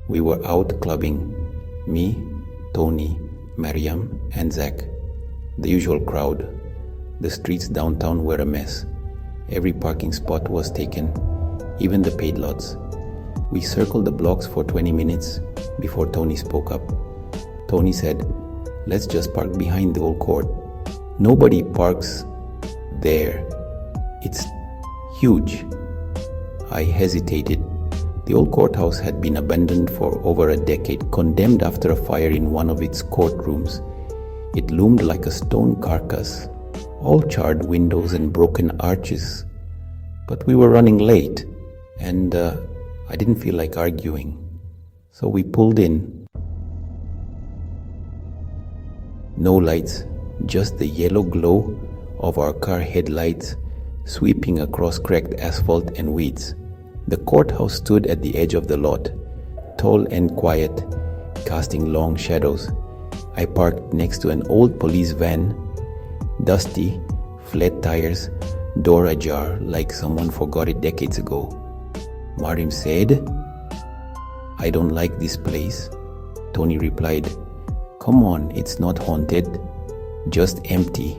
We were out clubbing. Me, Tony, Mariam, and Zach. The usual crowd. The streets downtown were a mess. Every parking spot was taken, even the paid lots. We circled the blocks for 20 minutes before Tony spoke up. Tony said, "Let's just park behind the old court." Nobody parks there. It's huge. I hesitated. The old courthouse had been abandoned for over a decade, condemned after a fire in one of its courtrooms. It loomed like a stone carcass, all charred windows and broken arches. But we were running late, and I didn't feel like arguing. So we pulled in. No lights, just the yellow glow of our car headlights sweeping across cracked asphalt and weeds. The courthouse stood at the edge of the lot, tall and quiet, casting long shadows. I parked next to an old police van, dusty, flat tires, door ajar like someone forgot it decades ago. Mariam said, "I don't like this place." Tony replied, "Come on, it's not haunted, just empty."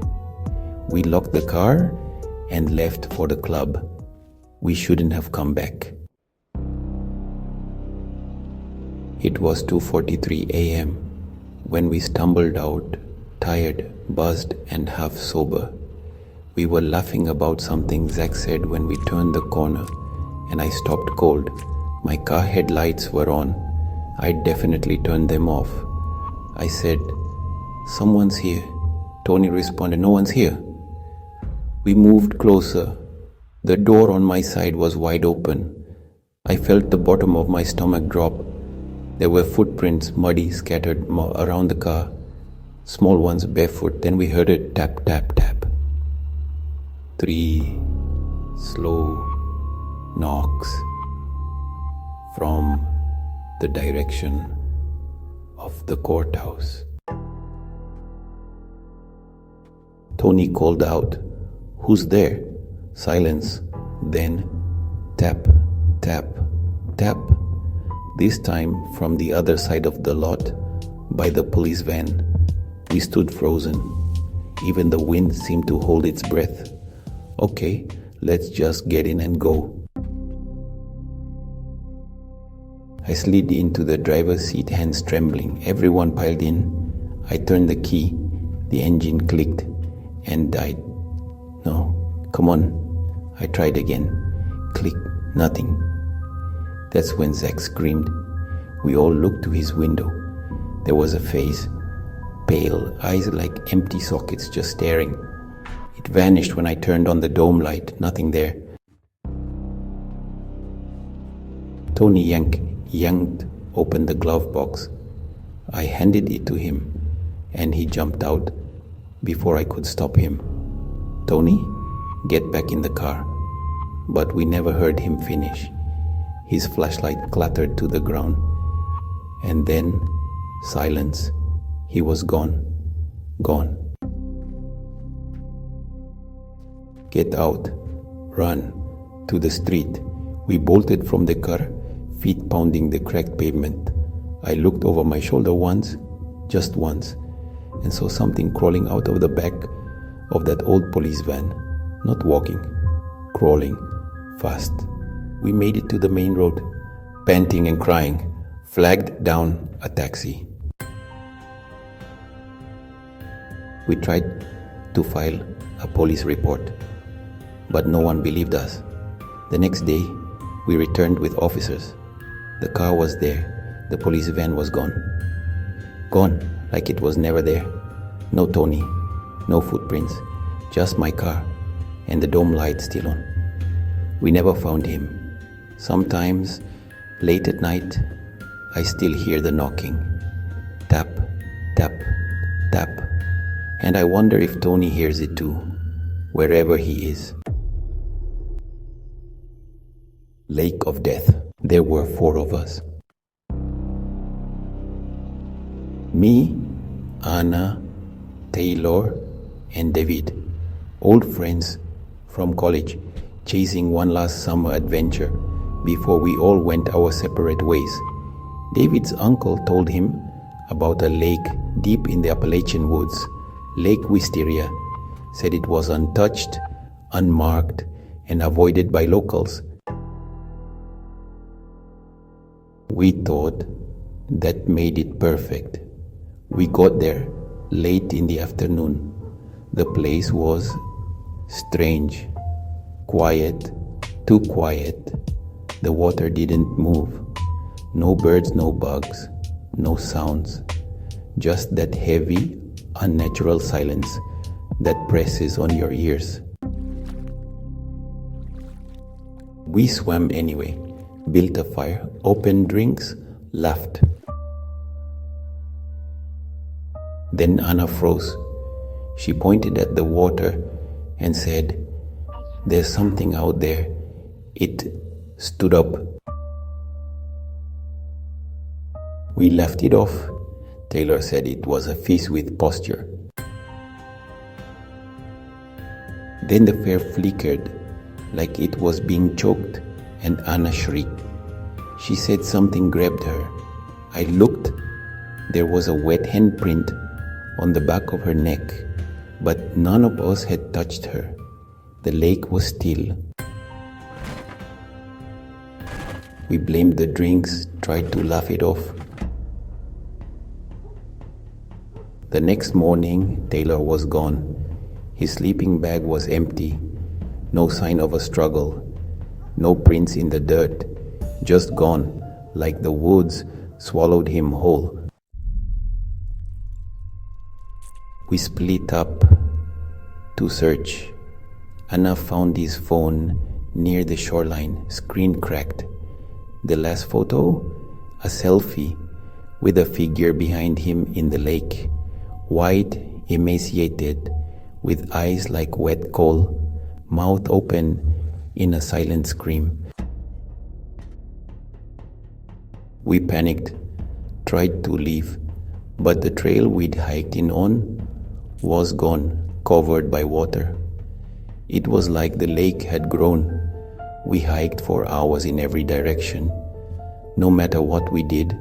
We locked the car and left for the club. We shouldn't have come back. It was 2:43 a.m. when we stumbled out, tired, buzzed, and half sober. We were laughing about something Zach said when we turned the corner, and I stopped cold. My car headlights were on. I definitely turned them off. I said, "Someone's here." Tony responded, "No one's here." We moved closer. The door on my side was wide open. I felt the bottom of my stomach drop. There were footprints, muddy, scattered around the car. Small ones, barefoot. Then we heard a tap, tap, tap. 3 slow knocks from the direction of the courthouse. Tony called out, "Who's there?" Silence. Then tap, tap, tap. This time from the other side of the lot, by the police van. We stood frozen. Even the wind seemed to hold its breath. Okay, let's just get in and go. I slid into the driver's seat, hands trembling. Everyone piled in. I turned the key. The engine clicked and died. No, come on. I tried again. Click, nothing. That's when Zach screamed. We all looked to his window. There was a face, pale, eyes like empty sockets just staring. It vanished when I turned on the dome light. Nothing there. Tony yanked open the glove box. I handed it to him, and he jumped out before I could stop him. "Tony, get back in the car." But we never heard him finish. His flashlight clattered to the ground. And then silence. He was gone. Gone. "Get out. Run." To the street. We bolted from the car, feet pounding the cracked pavement. I looked over my shoulder once, just once, and saw something crawling out of the back of that old police van. Not walking, crawling, fast. We made it to the main road, panting and crying, flagged down a taxi. We tried to file a police report, but no one believed us. The next day, we returned with officers. The car was there. The police van was gone. Gone, like it was never there. No Tony, no footprints, just my car and the dome light still on. We never found him. Sometimes, late at night, I still hear the knocking. Tap, tap, tap. And I wonder if Tony hears it too, wherever he is. Lake of Death. There were 4 of us. Me, Anna, Taylor, and David. Old friends from college, chasing one last summer adventure before we all went our separate ways. David's uncle told him about a lake deep in the Appalachian woods. Lake Wisteria. Said it was untouched, unmarked, and avoided by locals. We thought that made it perfect. We got there late in the afternoon. The place was strange, quiet, too quiet. The water didn't move. No birds, no bugs, no sounds. Just that heavy, unnatural silence that presses on your ears. We swam anyway, built a fire, opened drinks, laughed. Then Anna froze. She pointed at the water and said, "There's something out there." It stood up. We laughed it off. Taylor said it was a fish with posture. Then the fire flickered like it was being choked, and Anna shrieked. She said something grabbed her. I looked. There was a wet handprint on the back of her neck, but none of us had touched her. The lake was still. We blamed the drinks, tried to laugh it off. The next morning, Taylor was gone. His sleeping bag was empty. No sign of a struggle. No prints in the dirt. Just gone, like the woods swallowed him whole. We split up to search. Anna found his phone near the shoreline, screen cracked. The last photo? A selfie with a figure behind him in the lake. White, emaciated, with eyes like wet coal, mouth open in a silent scream. We panicked, tried to leave, but the trail we'd hiked in on was gone, covered by water. It was like the lake had grown. We hiked for hours in every direction. No matter what we did,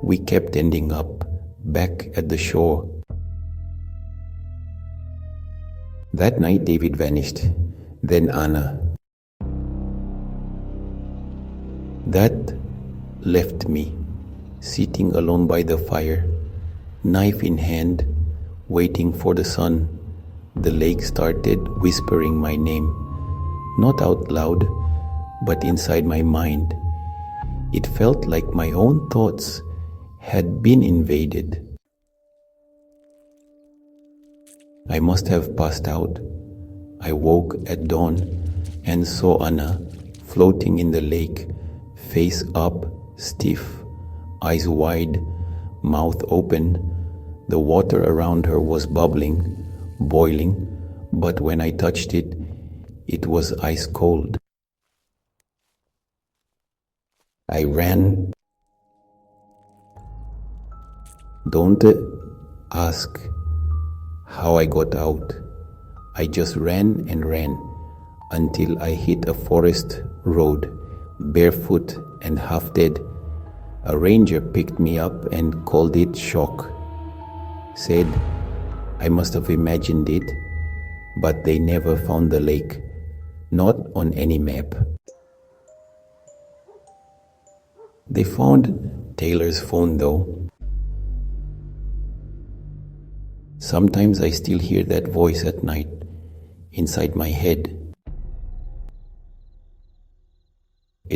we kept ending up back at the shore. That night David vanished, then Anna. That left me, sitting alone by the fire, knife in hand, waiting for the sun. The lake started whispering my name, not out loud, but inside my mind. It felt like my own thoughts had been invaded. I must have passed out. I woke at dawn and saw Anna floating in the lake, face up, stiff, eyes wide, mouth open. The water around her was bubbling, boiling, but when I touched it, it was ice cold. I ran. Don't ask how I got out. I just ran and ran until I hit a forest road, barefoot and half dead. A ranger picked me up and called it shock. Said I must have imagined it, but they never found the lake, not on any map. They found Taylor's phone though. Sometimes I still hear that voice at night, inside my head.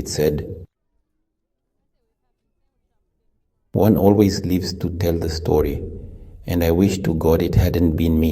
It said, "One always lives to tell the story, and I wish to God it hadn't been me."